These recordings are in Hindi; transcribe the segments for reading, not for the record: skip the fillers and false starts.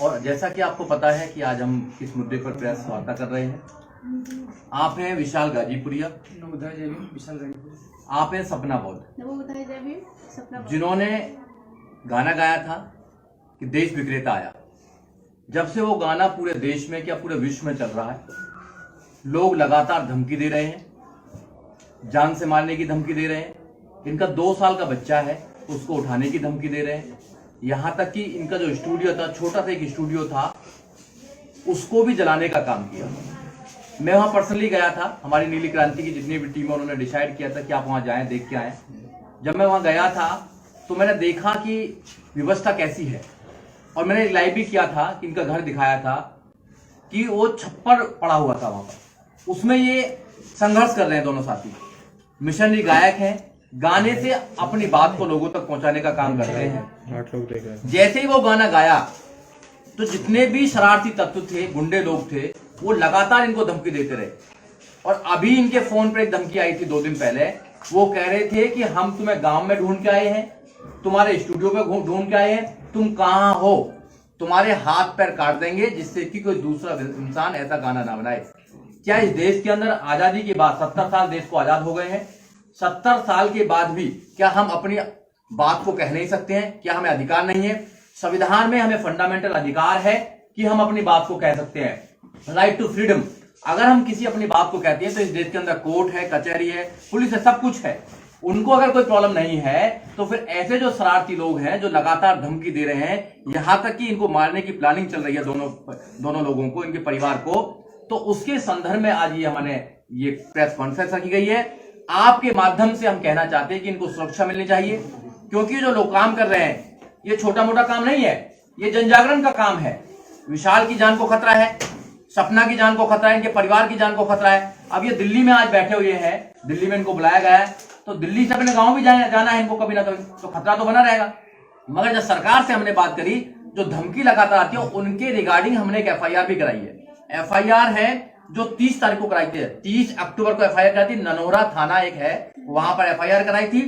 और जैसा कि आपको पता है कि आज हम किस मुद्दे पर प्रेस वार्ता कर रहे हैं। आप हैं विशाल गाजीपुरिया, विशाल गाजीपुरी। आप हैं सपना बौद्ध, जिन्होंने गाना गाया था कि देश विक्रेता आया। जब से वो गाना पूरे देश में क्या पूरे विश्व में चल रहा है, लोग लगातार धमकी दे रहे हैं, जान से मारने की धमकी दे रहे हैं। इनका 2 साल का बच्चा है, उसको उठाने की धमकी दे रहे हैं। यहाँ तक कि इनका जो स्टूडियो था, छोटा सा एक स्टूडियो था, उसको भी जलाने का काम किया। मैं वहां पर्सनली गया था। हमारी नीली क्रांति की जितनी भी टीम, उन्होंने डिसाइड किया था कि आप वहां जाएं, देख के आए। जब मैं वहां गया था तो मैंने देखा कि व्यवस्था कैसी है, और मैंने लाइव भी किया था कि इनका घर दिखाया था कि वो छप्पर पड़ा हुआ था वहां पर। उसमें ये संघर्ष कर रहे हैं दोनों साथी, मिशनरी गायक हैं, गाने से अपनी बात को लोगों तक पहुंचाने का काम कर रहे हैं। 8 लोग देख रहे हैं। जैसे ही वो गाना गाया तो जितने भी शरारती तत्व थे, गुंडे लोग थे, वो लगातार इनको धमकी देते रहे। और अभी इनके फोन पर एक धमकी आई थी 2 दिन पहले। वो कह रहे थे कि हम तुम्हें गांव में ढूंढ के आए हैं, तुम्हारे स्टूडियो पे ढूंढ के आए हैं, तुम कहां हो, तुम्हारे हाथ पैर काट देंगे, जिससे कि कोई दूसरा इंसान ऐसा गाना ना बनाए। क्या इस देश के अंदर आजादी के बाद 70 साल देश को आजाद हो गए हैं, 70 साल के बाद भी क्या हम अपनी बात को कह नहीं सकते हैं? क्या हमें अधिकार नहीं है? संविधान में हमें फंडामेंटल अधिकार है कि हम अपनी बात को कह सकते हैं, राइट टू फ्रीडम। अगर हम किसी अपनी बात को कहते हैं तो इस देश के अंदर कोर्ट है, कचहरी है, पुलिस है, सब कुछ है। उनको अगर कोई प्रॉब्लम नहीं है तो फिर ऐसे जो शरारती लोग हैं जो लगातार धमकी दे रहे हैं, यहां तक कि इनको मारने की प्लानिंग चल रही है दोनों लोगों को, इनके परिवार को, तो उसके संदर्भ में आज ये हमने ये प्रेस कॉन्फ्रेंस रखी गई है। आपके माध्यम से हम कहना चाहते हैं कि इनको सुरक्षा मिलनी चाहिए, क्योंकि जो लोग काम कर रहे हैं ये छोटा मोटा काम नहीं है, ये जनजागरण का काम है। विशाल की जान को खतरा है, सपना की जान को खतरा है, इनके परिवार की जान को खतरा है। अब ये दिल्ली में आज बैठे हुए हैं, दिल्ली में इनको बुलाया गया है, तो दिल्ली से अपने गांव भी जाना है इनको कभी ना कभी, तो खतरा तो बना रहेगा। मगर जब सरकार से हमने बात करी, जो धमकी लगातार आती है उनके रिगार्डिंग हमने एक FIR भी कराई है। FIR है जो 30 तारीख को कराई थी, 30 अक्टूबर को FIR कराई थी। ननोरा थाना एक है, वहां पर FIR कराई थी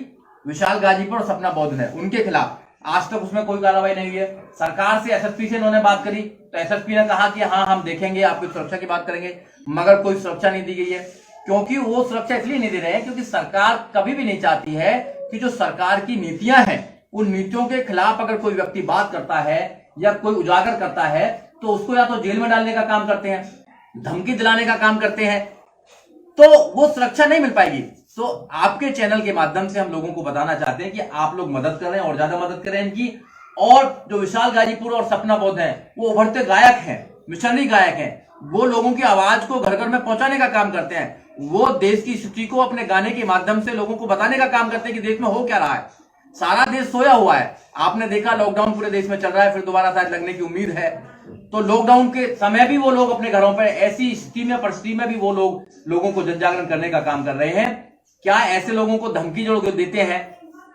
विशाल गाजीपुर और सपना बौद्ध ने, उनके खिलाफ। आज तक उसमें कोई कार्रवाई नहीं हुई है। सरकार से SSP से इन्होंने बात करी तो SSP ने कहा कि हाँ हम देखेंगे, आपकी सुरक्षा की बात करेंगे, मगर कोई सुरक्षा नहीं दी गई है। क्योंकि वो सुरक्षा इसलिए नहीं दे रहे हैं क्योंकि सरकार कभी भी नहीं चाहती है कि जो सरकार की नीतियां हैं, उन नीतियों के खिलाफ अगर कोई व्यक्ति बात करता है या कोई उजागर करता है तो उसको या तो जेल में डालने का काम करते हैं, धमकी दिलाने का काम करते हैं, तो वो सुरक्षा नहीं मिल पाएगी। तो आपके चैनल के माध्यम से हम लोगों को बताना चाहते हैं कि आप लोग मदद कर रहे हैं और ज्यादा मदद करें इनकी। और जो विशाल गाजीपुर और सपना बौद्ध हैं, वो उभरते गायक हैं, मिशनरी गायक हैं, वो लोगों की आवाज को घर घर में पहुंचाने का काम करते हैं। वो देश की स्थिति को अपने गाने के माध्यम से लोगों को बताने का काम करते हैं कि देश में हो क्या रहा है। सारा देश सोया हुआ है, आपने देखा लॉकडाउन पूरे देश में चल रहा है, फिर दोबारा शायद लगने की उम्मीद है। तो लॉकडाउन के समय भी वो लोग अपने घरों पर, ऐसी स्थिति में परिस्थिति में भी वो लोग लोगों को जनजागरण करने का काम कर रहे हैं। क्या ऐसे लोगों को धमकी जो देते हैं,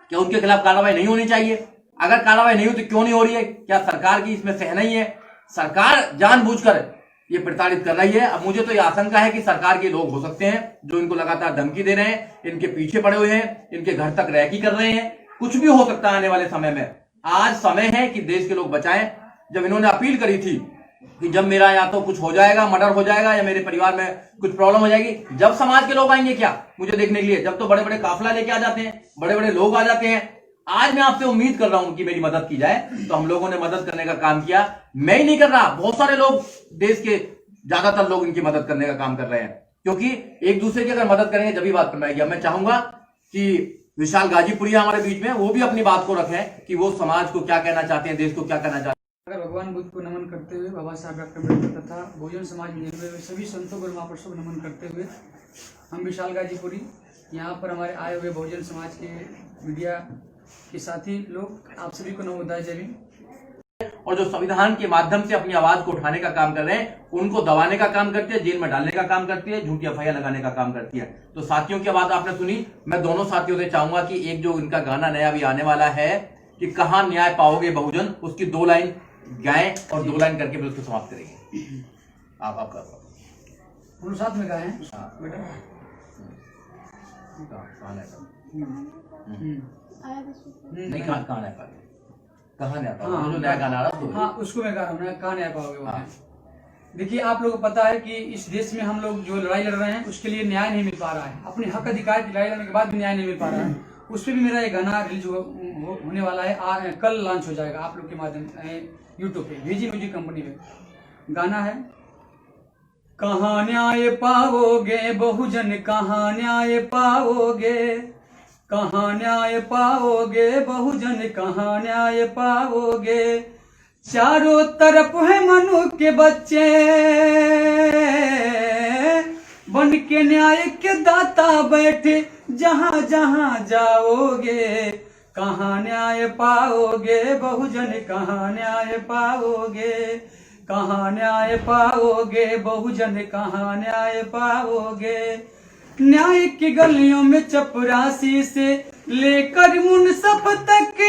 क्या उनके खिलाफ कार्रवाई नहीं होनी चाहिए? अगर कार्रवाई नहीं होती, क्यों नहीं हो रही है? क्या सरकार की इसमें सहनाई है? सरकार जानबूझकर ये प्रताड़ित कर रही है। अब मुझे तो ये आशंका है कि सरकार के लोग हो सकते हैं जो इनको लगातार धमकी दे रहे हैं, इनके पीछे पड़े हुए हैं, इनके घर तक रैकी कर रहे हैं। कुछ भी हो सकता है आने वाले समय में। आज समय है कि देश के लोग बचाएं। जब इन्होंने अपील करी थी कि जब मेरा या तो कुछ हो जाएगा, मर्डर हो जाएगा, या मेरे परिवार में कुछ प्रॉब्लम हो जाएगी, जब समाज के लोग आएंगे क्या मुझे देखने के लिए? जब तो बड़े बड़े काफिला लेके आ जाते हैं, बड़े बड़े लोग आ जाते हैं। आज मैं आपसे उम्मीद कर रहा हूं कि मेरी मदद की जाए, तो हम लोगों ने मदद करने का काम किया। मैं ही नहीं कर रहा, बहुत सारे लोग, देश के ज्यादातर लोग इनकी मदद करने का काम कर रहे हैं, क्योंकि एक दूसरे की अगर मदद करेंगे जब बात करवाएगी। मैं चाहूंगा कि विशाल गाजीपुरिया हमारे बीच में, वो भी अपनी बात को रखें कि वो समाज को क्या कहना चाहते हैं, देश को क्या कहना चाहते हैं। अगर भगवान बुद्ध को नमन करते हुए, बाबा साहब डॉक्टर अम्बेडकर तथा बहुजन समाज में जुड़े हुए सभी संतों को महापुरुषों को नमन करते हुए, हम विशाल गाजीपुरी यहाँ पर हमारे आए हुए बहुजन समाज के मीडिया के साथी लोग, आप सभी को नमोदाय जय भीम। और जो संविधान के माध्यम से अपनी आवाज को उठाने का काम कर रहे हैं, उनको दबाने का काम करती है, जेल में डालने का काम करती है, झूठी FIR लगाने का काम करती है। तो साथियों की बात आपने सुनी। मैं दोनों साथियों से चाहूंगा कि एक जो इनका गाना नया भी आने वाला है कि कहां न्याय पाओगे बहुजन, उसकी 2 लाइन गाएं और 2 लाइन करके फिर उसको समाप्त करेंगे। आपका हम साथ में गाएं बेटा। नहीं, कहां है? कहाँ नहीं आता, हाँ, वो जो नया गाना आ रहा है हाँ उसको मैं गा रहा हूँ, कहाँ नहीं आ पाओगे वो। हाँ। देखिए आप लोगों को पता है कि इस देश में हम लोग जो लड़ाई लड़ रहे हैं उसके लिए न्याय नहीं मिल पा रहा है, अपने हक अधिकार की लड़ाई लड़ने के बाद भी न्याय नहीं मिल पा रहा है। उस पर भी मेरा ये गाना रिलीज होने वाला है, कल लॉन्च हो जाएगा आप लोग के माध्यम यूट्यूब पे, VG म्यूजिक कंपनी पे। गाना है कहाँ न्याय पाओगे बहुजन, कहाँ न्याय पाओगे, कहाँ न्याय पाओगे बहुजन, कहाँ न्याय पाओगे। चारों तरफ है मनु के बच्चे, बन के न्याय के दाता बैठे जहां जहां जाओगे। कहाँ न्याय पाओगे बहुजन, कहाँ न्याय पाओगे, कहाँ न्याय पाओगे बहुजन, कहाँ न्याय पाओगे। न्याय की गलियों में चपरासी से लेकर मुनसफ तक,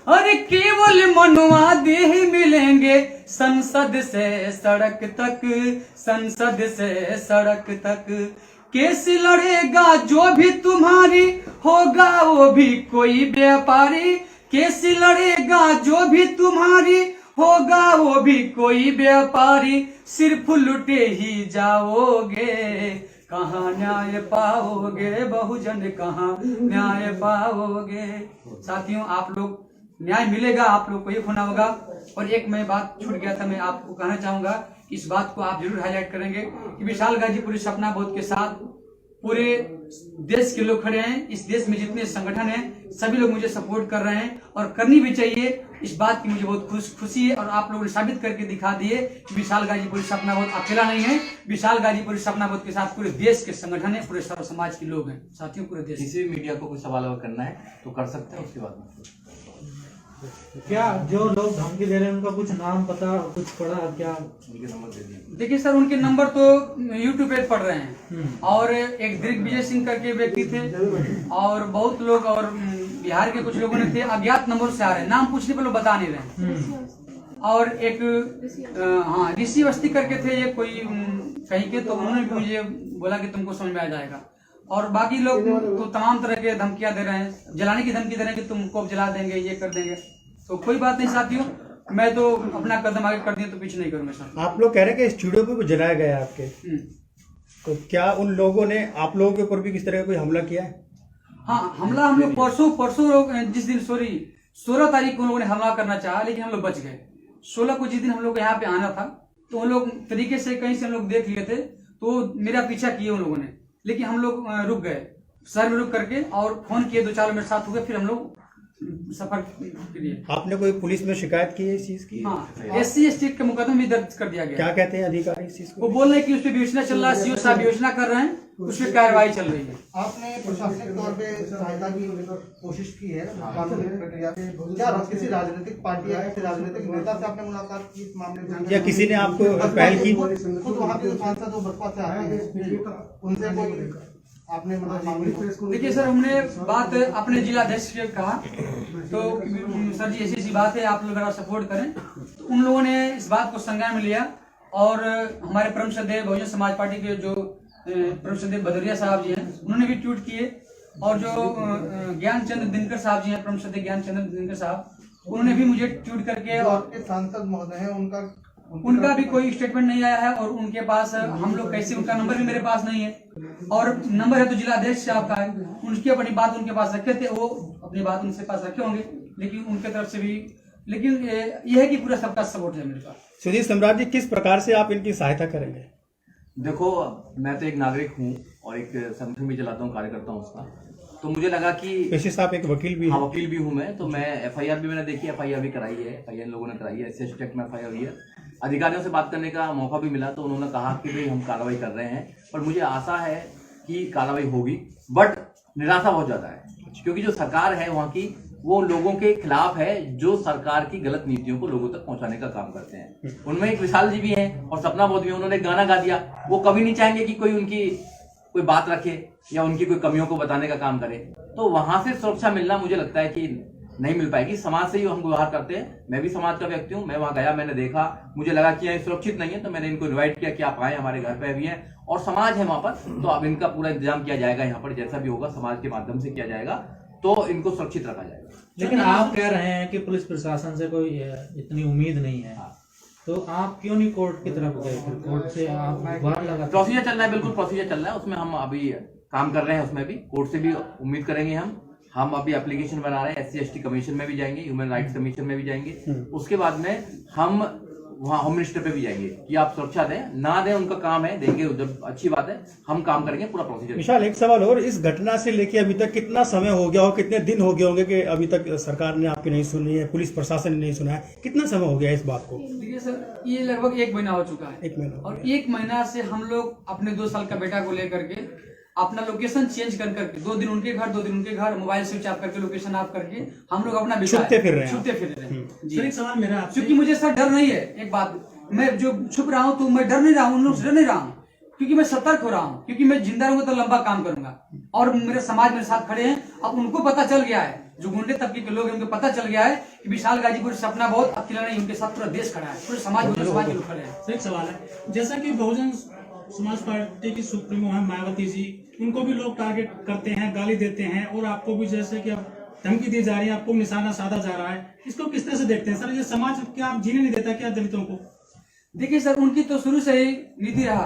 अरे केवल मनुवादी ही मिलेंगे संसद से सड़क तक, संसद से सड़क तक। केस लड़ेगा जो भी तुम्हारी, होगा वो भी कोई व्यापारी। केस लड़ेगा जो भी तुम्हारी, होगा वो भी कोई व्यापारी। सिर्फ लुटे ही जाओगे, कहाँ न्याय पाओगे बहुजन, कहाँ न्याय पाओगे। साथियों आप लोग न्याय मिलेगा, आप लोग को एक होना होगा। और एक मैं बात छूट गया था, मैं आपको कहना चाहूंगा कि इस बात को आप जरूर हाईलाइट करेंगे कि विशाल गाजीपुरी सपना बोध के साथ पूरे देश के लोग खड़े हैं। इस देश में जितने संगठन हैं सभी लोग मुझे सपोर्ट कर रहे हैं और करनी भी चाहिए। इस बात की मुझे बहुत खुशी है और आप लोगों ने साबित करके दिखा दिए कि विशाल गाजीपुरी सपना बोध अकेला नहीं है। विशाल गाजीपुरी सपना बोध के साथ पूरे देश के संगठन है, पूरे सर्व समाज के लोग हैं। साथियों पूरे देश, किसी भी मीडिया को कोई सवाल अगर करना है तो कर सकते हैं, उसके बाद क्या जो लोग धमकी दे रहे हैं उनका कुछ नाम पता कुछ पड़ा क्या? उनके नंबर दे दिए। देखिए सर उनके नंबर तो यूट्यूब पे पढ़ रहे हैं और एक दिग्विजय सिंह करके व्यक्ति थे और बहुत लोग और बिहार के कुछ लोगों ने थे, अज्ञात नंबर से आ रहे हैं, नाम पूछने पर लोग बता नहीं रहे। और एक हाँ ऋषि अवस्थी करके थे ये कोई कहीं के, तो उन्होंने भी मुझे बोला कि तुमको समझ में आ जाएगा। और बाकी लोग तो तमाम तरह के धमकियां दे रहे हैं, जलाने की धमकी दे रहे हैं कि तुमको जला देंगे, ये कर देंगे। तो कोई बात नहीं साथियों, मैं तो अपना कदम आगे कर दिया तो पीछे नहीं करूंगा सर। आप लोग कह रहे हैं कि स्टूडियो पे भी जलाया गया है आपके, तो क्या उन लोगों ने आप लोगों के ऊपर भी किस तरह का कोई हमला किया है? हाँ हमला हम लोग परसों जिस दिन 16 तारीख को उन लोगों ने हमला करना चाहा लेकिन हम लोग बच गए। 16 को जिस दिन हम लोग यहाँ पे आना था तो उन लोग तरीके से कहीं से हम लोग देख लिए थे तो मेरा पीछा किए उन लोगों ने, लेकिन हम लोग रुक गए शहर में रुक करके और फोन किए, 2-4 मेरे साथ हुए, फिर हम लोग सफर के लिए। आपने कोई पुलिस में शिकायत की है इस चीज की? हाँ SC/ST का मुकदमा भी दर्ज कर दिया गया। क्या कहते हैं अधिकारी इस चीज वो को? बोल रहे हैं कि उस पर विवेचना चल रहा है, सीओ साहब विवेचना कर रहे हैं, उस पर कार्रवाई चल रही है। आपने प्रशासनिक तौर पे सहायता की कोशिश की है कानूनी प्रक्रिया से, क्या किसी राजनीतिक पार्टी या किसी राजनीतिक नेता से आपने मुलाकात की इस मामले में, या किसी ने आपको पहल की? खुद वहाँ के जो सांसद वो बसपा से आते हैं उनसे कोई आपने मतलब? देखिए सर हमने बात अपने जिलाध्यक्ष से कहा तो सर जी ऐसी बात है, आप लोग अगर सपोर्ट करें, तो उन लोगों ने इस बात को संज्ञान में लिया और हमारे परम श्रद्धेय बहुजन समाज पार्टी के जो परम श्रद्धेय भदौरिया साहब जी हैं उन्होंने भी ट्वीट किए और जो ज्ञानचंद्र दिनकर साहब जी हैं, परम श्रद्धेय ज्ञानचंद्र दिनकर साहब, उन्होंने भी मुझे ट्वीट करके, और सांसद महोदय हैं उनका भी कोई स्टेटमेंट नहीं आया है और उनके पास हम लोग कैसे, उनका नंबर भी मेरे पास नहीं है और नंबर है तो जिलाध्यक्ष साहब का है, उनकी अपनी बात उनके पास रखे थे, वो अपनी बात उनके पास रखे होंगे, लेकिन उनके तरफ से भी, लेकिन यह है कि पूरा सबका सपोर्ट है मेरे पास। सुधीर सम्राट जी, किस प्रकार से आप इनकी सहायता करेंगे? देखो मैं तो एक नागरिक हूँ और एक संगठन भी चलाता हूँ, कार्यकर्ता हूँ उसका, तो मुझे लगा कि पेशे से आप एक वकील भी हैं। हाँ वकील भी हूँ मैं, तो मैं FIR भी मैंने देखी, FIR भी कराई है, FIR लोगों ने कराई है, SC/ST एक्ट में FIR हुई है। अधिकारियों से बात करने का मौका भी मिला तो उन्होंने कहा कि भाई हम कार्रवाई कर रहे हैं, पर मुझे आशा है कि कार्रवाई होगी, बट निराशा बहुत ज्यादा है क्योंकि जो सरकार है वहाँ की वो लोगों के खिलाफ है जो सरकार की गलत नीतियों को लोगों तक पहुंचाने का काम करते हैं। उनमें एक विशाल जी भी हैं और सपना बोध भी हैं, उन्होंने गाना गा दिया, वो कभी नहीं चाहेंगे कि कोई उनकी कोई बात रखे या उनकी कोई कमियों को बताने का काम करे, तो वहां से सुरक्षा मिलना मुझे लगता है कि नहीं मिल पाएगी। समाज से ही हम गुहार करते हैं, मैं भी समाज का व्यक्ति हूँ, मैं वहां गया, मैंने देखा, मुझे लगा कि यहाँ सुरक्षित नहीं है, तो मैंने इनको इन्वाइट किया कि आप आए, हमारे घर पे भी हैं और समाज है वहां पर, तो अब इनका पूरा इंतजाम किया जाएगा यहाँ पर, जैसा भी होगा समाज के माध्यम से किया जाएगा। तो इनको सुरक्षित रखा जाएगा। लेकिन आप कह रहे हैं कि पुलिस प्रशासन से कोई इतनी उम्मीद नहीं है, तो आप क्यों नहीं कोर्ट की तरफ गए? फिर कोर्ट से आप गुहार लगा। प्रोसीजर चल रहा है, बिल्कुल प्रोसीजर चल रहा है, उसमें हम अभी काम कर रहे हैं। उसमें भी कोर्ट से भी उम्मीद करेंगे हम अभी एप्लीकेशन बना रहे हैं, SC/ST कमीशन में भी जाएंगे, ह्यूमन राइट्स कमीशन में भी जाएंगे। उसके बाद में हम वहाँ होम मिनिस्टर पे भी जाएंगे कि आप सुरक्षा दें, ना दें उनका काम है, देंगे जब अच्छी बात है, हम काम करेंगे पूरा प्रोसीजर। विशाल, एक सवाल और, इस घटना से लेके अभी तक कितना समय हो गया हो, कितने दिन हो गए होंगे कि अभी तक सरकार ने आपकी नहीं सुनी है, पुलिस प्रशासन ने नहीं सुना है, कितना समय हो गया इस बात को? देखिए सर, ये लगभग 1 महीना हो चुका है। 1 महीना। और 1 महीना से हम लोग अपने 2 साल का बेटा को लेकर के अपना लोकेशन चेंज कर करके 2 दिन उनके घर 2 दिन उनके घर, मोबाइल स्विच ऑफ करके लोकेशन ऑफ करके हम लोग अपना छुपते फिर रहे हैं। जी। सर, एक सवाल मेरा आपसे, क्योंकि मुझे सर डर नहीं है। एक बात, मैं जो छुप रहा हूँ तो मैं डर नहीं रहा हूँ, उन लोग से डर नहीं रहा हूँ, क्योंकि मैं सतर्क हो रहा हूँ, क्योंकि मैं जिंदा रहूंगा तो लंबा काम करूंगा। और मेरे समाज मेरे साथ खड़े हैं। अब उनको पता चल गया है, जो गुंडे तबके के लोग हैं, उनको पता चल गया है कि विशाल गाजीपुर सपना बहुत अकेला नहीं, उनके साथ पूरा देश खड़ा है, पूरे समाज के लोग खड़े हैं। सर एक सवाल है, जैसा कि बहुजन समाज पार्टी की सुप्रीमो है मायावती जी, उनको भी लोग टारगेट करते हैं, गाली देते हैं, और आपको भी जैसे कि अब धमकी दी जा रही है, आपको निशाना साधा जा रहा है, इसको किस तरह से देखते हैं सर? ये समाज क्या आप जीने नहीं देता क्या दलितों को? देखिए सर, उनकी तो शुरू से ही नीति रहा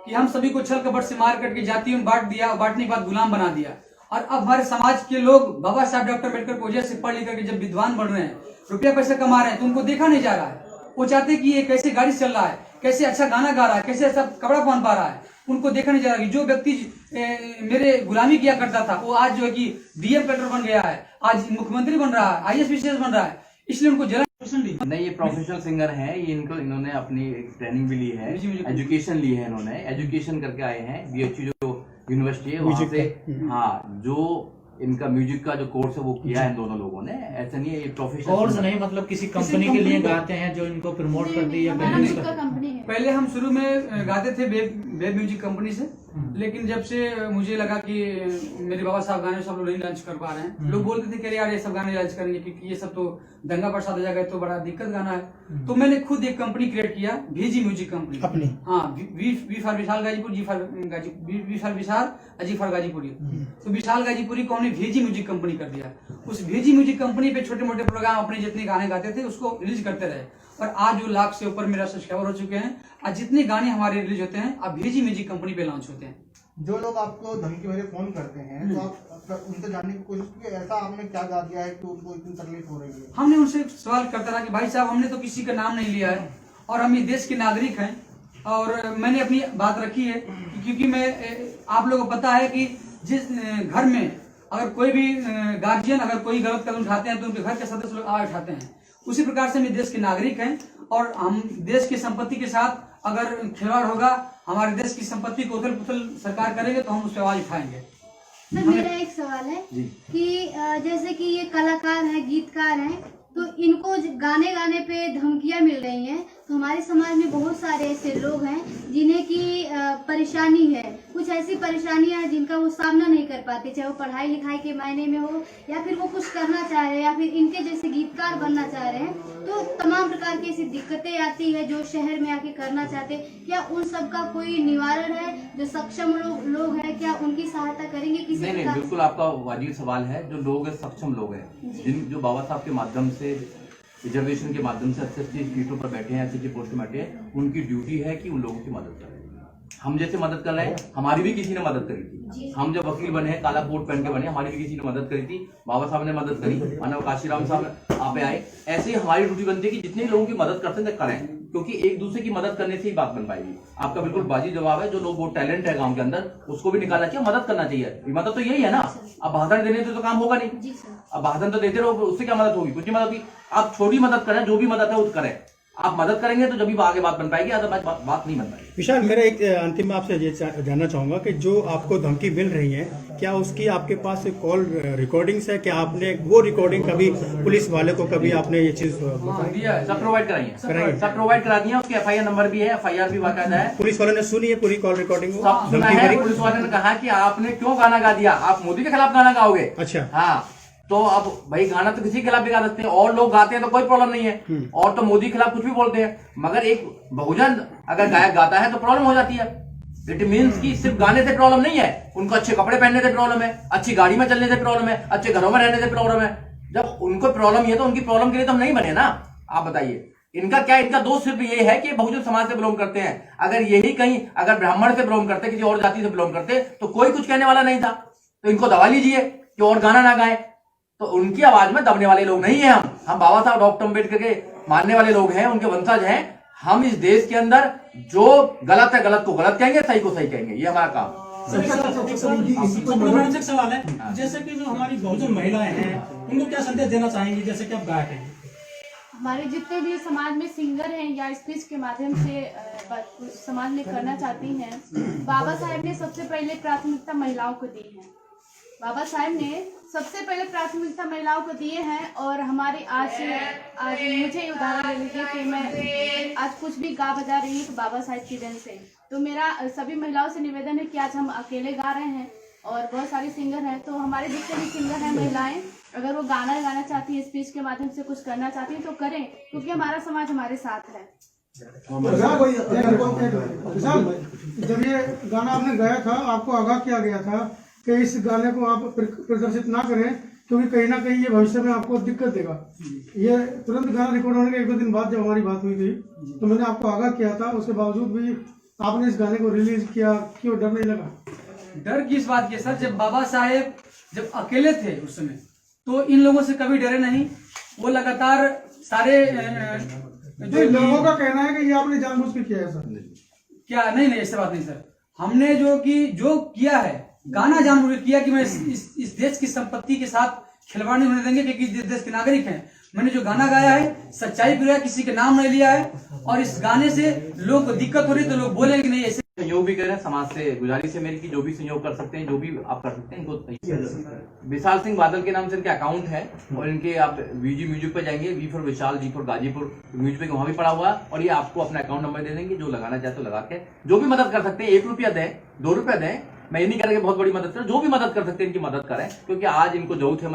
कि हम सभी को छल कपट से मार करके जातियों में बांट दिया, और बांटने के बाद गुलाम बना दिया। और अब हमारे समाज के लोग बाबा साहब डॉक्टर अम्बेडकर की वजह से पढ़ लिख करके जब विद्वान बन रहे हैं, रुपया पैसा कमा रहे हैं, तो उनको देखा नहीं जा रहा है। वो चाहते कि ये कैसे गाड़ी चल रहा है, कैसे अच्छा गाना गा रहा है, कैसे अच्छा कपड़ा पहन पा रहा है, उनको देखा नहीं जा रहा है। जो व्यक्ति मेरे गुलामी किया करता था, वो आज जो है कि DM कलेक्टर बन गया है, आज मुख्यमंत्री बन रहा है, IAS PCS बन रहा है, इसलिए उनको जला नहीं, ये प्रोफेशनल सिंगर हैं, ये इन्होंने अपनी ट्रेनिंग भी ली है, एजुकेशन ली है, इन्होंने एजुकेशन करके आए हैं। BHU जो यूनिवर्सिटी है वहाँ से, हाँ, जो इनका म्यूजिक का जो कोर्स है वो किया है इन दोनों लोगों ने। ऐसा नहीं है ये प्रोफेशनल कोर्स नहीं, मतलब किसी कंपनी के लिए गाते हैं जो इनको प्रमोट कर दी, या पहले हम शुरू में गाते थे वेब म्यूजिक कंपनी से, लेकिन जब से मुझे लगा कि मेरे बाबा साहब गाने सब लोग नहीं लॉन्च कर पा रहे हैं, लोग बोलते थे कि यार ये सब गाने लॉन्च करेंगे क्योंकि ये सब तो दंगा फसाद हो जाएगा, तो बड़ा दिक्कत गाना है। तो मैंने खुद एक कंपनी क्रिएट किया, VG म्यूजिक कंपनी अपनी। हाँ, V for Vishal Ghazipur, V for Vishal, G for Ghazipuri. तो विशाल गाजीपुरी को हमने VG म्यूजिक कंपनी कर दिया। उस VG म्यूजिक कंपनी पे छोटे मोटे प्रोग्राम अपने जितने गाने गाते थे उसको रिलीज करते रहे, और आज जो 1 लाख से ऊपर मेरा सब्सक्राइबर हो चुके हैं। आज जितने गाने हमारे रिलीज होते हैं अब VG म्यूजिक कंपनी पे लॉन्च होते हैं। जो लोग आपको धमकी भरे फोन करते हैं, तो आप उनसे जानने की कोशिश की ऐसा आपने क्या गा दिया है कि उनको इतनी तकलीफ हो रही है? हमने उनसे सवाल करता रहा कि भाई साहब, हमने तो किसी का नाम नहीं लिया है, और हम ये देश के नागरिक हैं, और मैंने अपनी बात रखी है, क्योंकि मैं आप लोगों को पता है कि जिस घर में अगर कोई भी गार्जियन अगर कोई गलत कदम उठाते हैं तो उनके घर के सदस्य लोग आवाज उठाते हैं। उसी प्रकार से हम देश के नागरिक हैं, और हम देश की संपत्ति के साथ अगर खिलवाड़ होगा, हमारे देश की संपत्ति को उथल पुथल सरकार करेंगे, तो हम उस पर आवाज उठाएंगे। सर, मेरा एक सवाल है कि जैसे कि ये कलाकार हैं, गीतकार हैं, तो इनको गाने गाने पे धमकियां मिल रही हैं, तो हमारे समाज में बहुत सारे ऐसे लोग हैं जिन्हें की परेशानी है, कुछ ऐसी परेशानियां हैं जिनका वो सामना नहीं कर पाते, चाहे वो पढ़ाई लिखाई के मायने में हो, या फिर वो कुछ करना चाह रहे हैं, या फिर इनके जैसे गीतकार बनना चाह रहे हैं, तो तमाम प्रकार की ऐसी दिक्कतें आती है जो शहर में आके करना चाहते हैं। क्या उन सब का कोई निवारण है? जो सक्षम लोग हैं, क्या उनकी सहायता करेंगे किसी? नहीं, बिल्कुल आपका वाजिब सवाल है। जो लोग सक्षम लोग हैं, जो बाबा साहब के माध्यम से, रिजर्वेशन के माध्यम से SC/ST सीटों पर बैठे हैं, SC पोस्ट में बैठे हैं, उनकी ड्यूटी है कि उन लोगों की मदद करें। हम जैसे मदद कर रहे हैं, हमारी भी किसी ने मदद करी थी। हम जब वकील बने, काला कोट पहन के बने, हमारी भी किसी ने मदद करी थी। बाबा साहब ने मदद करी, मानव काशीराम साहब आप आए। ऐसे ही हमारी ड्यूटी बनती है कि जितने लोगों की मदद करते हैं करें, क्योंकि एक दूसरे की मदद करने से ही बात बन पाएगी। आपका बिल्कुल बाजी जवाब है। जो लोग वो टैलेंट है गांव के अंदर, उसको भी निकालना चाहिए, मदद करना चाहिए। मदद तो यही है ना। अब भाषण देने से तो काम होगा नहीं। अब भाषण तो देते रहो, उससे क्या मदद होगी? कुछ नहीं मदद होगी। आप छोटी मदद करें, जो भी मदद है वो करें। आप मदद करेंगे तो जब भी आगे बात बन पाएगी, अदरवाइज बात नहीं बन पाएगी। विशाल, मेरा एक अंतिम आपसे ये जानना चाहूंगा कि जो आपको धमकी मिल रही है, क्या उसकी आपके पास कॉल रिकॉर्डिंग्स है? क्या आपने वो रिकॉर्डिंग कभी पुलिस वाले को कभी आपने ये चीज दिया है? सब प्रोवाइड कराई है, सब प्रोवाइड करा दिया। उसकी FIR नंबर भी है, FIR भी बाकायदा है। पुलिस वालों ने सुनी है पूरी कॉल रिकॉर्डिंग? सब सुना है। पुलिस वाले ने कहा कि आपने क्यों गाना गा दिया, आप मोदी के खिलाफ गाना गाओगे? अच्छा, हाँ। तो अब भाई गाना तो किसी के खिलाफ भी गा सकते हैं, और लोग गाते हैं तो कोई प्रॉब्लम नहीं है, और तो मोदी के खिलाफ कुछ भी बोलते हैं। मगर एक बहुजन अगर गायक गाता है तो प्रॉब्लम हो जाती है। इट मीन्स कि सिर्फ गाने से प्रॉब्लम नहीं है, उनको अच्छे कपड़े पहनने से प्रॉब्लम है, अच्छी गाड़ी में चलने से प्रॉब्लम है, अच्छे घरों में रहने से प्रॉब्लम है। जब उनको प्रॉब्लम है तो उनकी प्रॉब्लम के लिए तो हम नहीं बने ना। आप बताइए इनका क्या, इनका दोष सिर्फ ये है कि बहुजन समाज से बिलोंग करते हैं। अगर यही कहीं अगर ब्राह्मण से बिलोंग करते, किसी और जाति से बिलोंग करते तो कोई कुछ कहने वाला नहीं था। तो इनको दबा लीजिए कि और गाना ना गाए। तो उनकी आवाज में दबने वाले लोग नहीं है हम बाबा साहब डॉक्टर अम्बेडकर के मानने वाले लोग हैं, उनके वंशज हैं। हम इस देश के अंदर जो गलत है गलत को गलत कहेंगे, सही को सही कहेंगे, ये हमारा काम। मनोरंजक सवाल है, जैसे कि जो हमारी बहुजन महिलाएं हैं उनको क्या संदेश देना चाहेंगी, जैसे कि आप गायक हैं? हमारे जितने भी समाज में सिंगर हैं या स्पीच के माध्यम से कुछ समाज में करना चाहती हैं, बाबा साहेब ने सबसे पहले प्राथमिकता महिलाओं को दी है। बाबा साहेब ने सबसे पहले प्राथमिकता महिलाओं को दिए हैं। और हमारे आज मुझे उदाहरण ले लीजिए कि मैं आज कुछ भी गा बजा रही हूँ तो बाबा साहेब की देन से। तो मेरा सभी महिलाओं से निवेदन है कि आज हम अकेले गा रहे हैं और बहुत सारे सिंगर हैं, तो हमारे जितने भी सिंगर हैं महिलाएं, अगर वो गाना गाना चाहती है, स्पीच के माध्यम से कुछ करना चाहती है तो करें, क्योंकि हमारा समाज हमारे साथ है। जब ये गाना आपने गाया था, आपको आगाह किया गया था कि इस गाने को आप प्रदर्शित ना करें, क्योंकि कहीं ना कहीं ये भविष्य में आपको दिक्कत देगा। ये तुरंत गाना रिकॉर्ड होने के 1-2 दिन बाद जब हमारी बात हुई थी तो मैंने आपको आगाह किया था, उसके बावजूद भी आपने इस गाने को रिलीज किया, क्यों डर नहीं लगा? डर किस बात की सर? जब बाबा साहेब जब अकेले थे उस समय तो इन लोगों से कभी डरे नहीं। वो लगातार सारे जो लोगों का कहना है कि ये आपने जानबूझ के किया है सर। क्या? नहीं ऐसी बात नहीं सर। हमने जो किया है, गाना जानबूझ के किया कि मैं इस देश की संपत्ति के साथ खिलवाड़ नहीं होने देंगे, क्योंकि इस देश के नागरिक हैं। मैंने जो गाना गाया है सच्चाई पे गाया, किसी के नाम नहीं लिया है। और इस गाने से लोग को दिक्कत हो रही है तो लोग बोलेंगे कि नहीं ऐसे। सहयोग भी करें, समाज से गुजारिश है मेरी कि जो भी सहयोग कर सकते हैं, जो भी आप कर सकते हैं इनको। विशाल सिंह बादल के नाम से इनके अकाउंट है और इनके आप वीजी म्यूजिक पे जाएंगे, V for Vishal, G for Ghazipur music वहां भी पड़ा हुआ है। और ये आपको अपना अकाउंट नंबर दे देंगे, जो लगाना चाहे तो लगा के जो भी मदद कर सकते हैं, 1 रुपया दें, 2 रुपया दें। मैं ये नहीं कह रहा कि बहुत बड़ी मदद करें, जो भी मदद कर सकते हैं इनकी मदद करें, क्योंकि आज इनको जरूरत है।